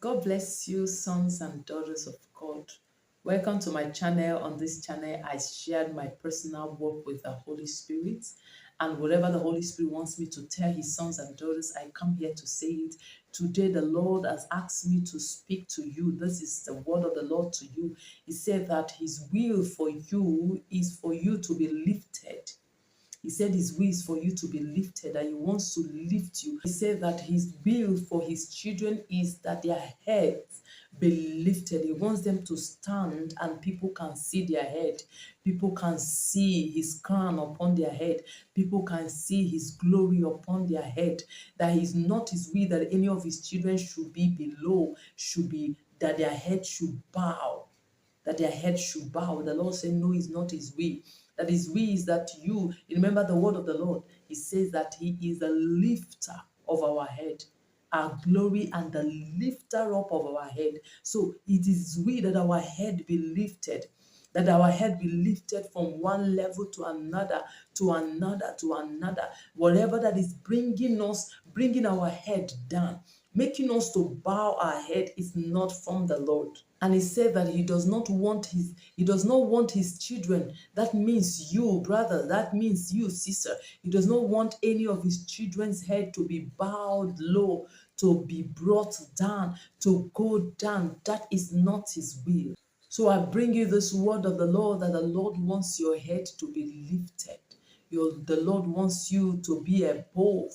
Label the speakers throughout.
Speaker 1: God bless you, sons and daughters of God. Welcome to my channel. On this channel, I shared my personal work with the Holy Spirit. And whatever the Holy Spirit wants me to tell his sons and daughters, I come here to say it. Today, the Lord has asked me to speak to you. This is the word of the Lord to you. He said that his will for you is for you to be lifted. He said his will is for you to be lifted, and he wants to lift you. He said that his will for his children is that their heads be lifted. He wants them to stand and people can see their head. People can see his crown upon their head. People can see his glory upon their head. That is not his will that any of his children should be below, that their head should bow. That their head should bow. The Lord said, no, it's not his will. That his will is that you remember the word of the Lord. He says that he is the lifter of our head, our glory and the lifter up of our head. So it is we that our head be lifted, that our head be lifted from one level to another, to another, to another. Whatever that is bringing our head down, making us to bow our head is not from the Lord. And he said that he does not want his children. That means you, brother. That means you, sister. He does not want any of his children's head to be bowed low, to be brought down, to go down. That is not his will. So I bring you this word of the Lord, that the Lord wants your head to be lifted. The Lord wants you to be above.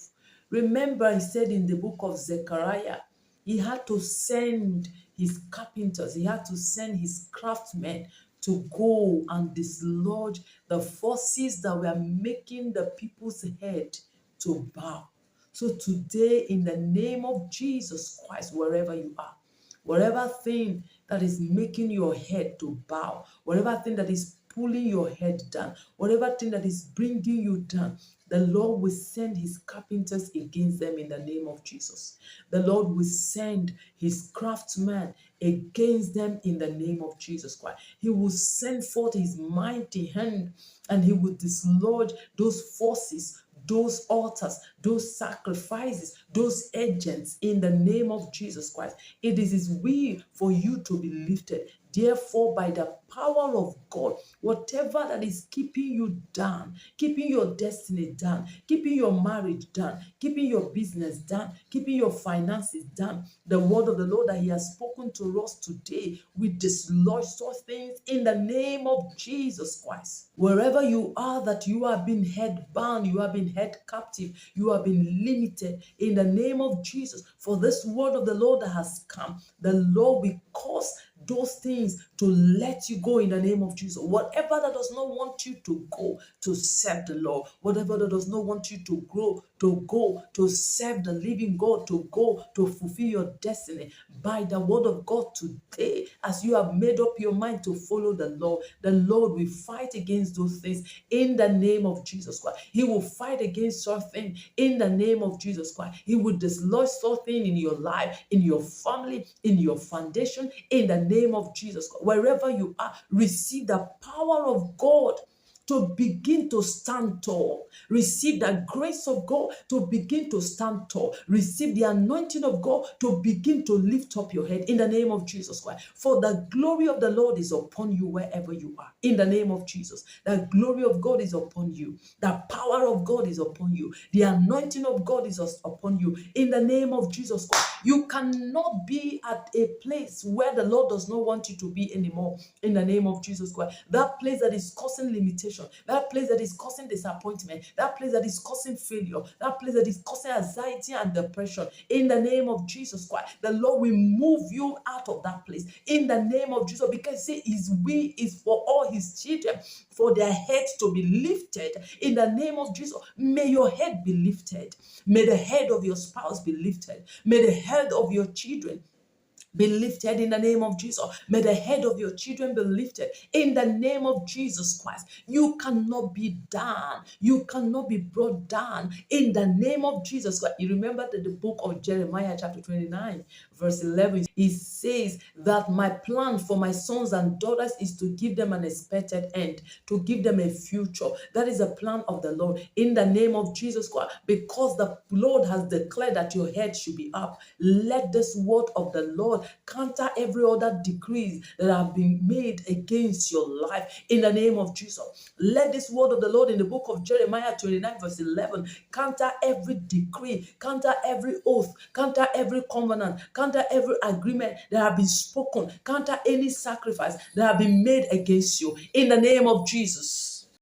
Speaker 1: Remember, he said in the book of Zechariah, he had to send his carpenters, he had to send his craftsmen to go and dislodge the forces that were making the people's head to bow. So today, in the name of Jesus Christ, wherever you are, whatever thing that is making your head to bow, whatever thing that is pulling your head down, whatever thing that is bringing you down, the Lord will send his carpenters against them in the name of Jesus. The Lord will send his craftsmen against them in the name of Jesus Christ. He will send forth his mighty hand and he will dislodge those forces, those altars, those sacrifices, those agents in the name of Jesus Christ. It is his will for you to be lifted. Therefore, by the power of God, whatever that is keeping you down, keeping your destiny down, keeping your marriage down, keeping your business down, keeping your finances down, the word of the Lord that he has spoken to us today, we dislodge such things in the name of Jesus Christ. Wherever you are, that you have been head bound, you have been head captive, you have been limited in the name of Jesus. For this word of the Lord that has come, the Lord will cause those things to let you go in the name of Jesus. Whatever that does not want you to go to serve the Lord, whatever that does not want you to grow, to go to serve the living God, to go to fulfill your destiny, by the word of God today, as you have made up your mind to follow the Lord will fight against those things in the name of Jesus Christ. He will fight against such things in the name of Jesus Christ. He will dislodge such things in your life, in your family, in your foundation, in the name of Jesus Christ. Wherever you are, receive the power of God to begin to stand tall. Receive the grace of God to begin to stand tall. Receive the anointing of God to begin to lift up your head in the name of Jesus Christ. For the glory of the Lord is upon you wherever you are. In the name of Jesus. The glory of God is upon you. The power of God is upon you. The anointing of God is upon you. In the name of Jesus Christ. You cannot be at a place where the Lord does not want you to be anymore. In the name of Jesus Christ. That place that is causing limitation, that place that is causing disappointment, that place that is causing failure, that place that is causing anxiety and depression, in the name of Jesus Christ, the Lord will move you out of that place in the name of Jesus, because see, his will is for all his children, for their heads to be lifted in the name of Jesus. May your head be lifted. May the head of your spouse be lifted. May the head of your children be lifted in the name of Jesus. May the head of your children be lifted in the name of Jesus Christ. You cannot be down. You cannot be brought down in the name of Jesus Christ. You remember that the book of Jeremiah chapter 29 verse 11, it says that my plan for my sons and daughters is to give them an expected end, to give them a future. That is a plan of the Lord in the name of Jesus Christ, because the Lord has declared that your head should be up. Let this word of the Lord counter every other decrees that have been made against your life in the name of Jesus. Let this word of the Lord in the book of Jeremiah 29 verse 11 counter every decree, counter every oath, counter every covenant, counter every agreement that have been spoken, counter any sacrifice that have been made against you in the name of Jesus.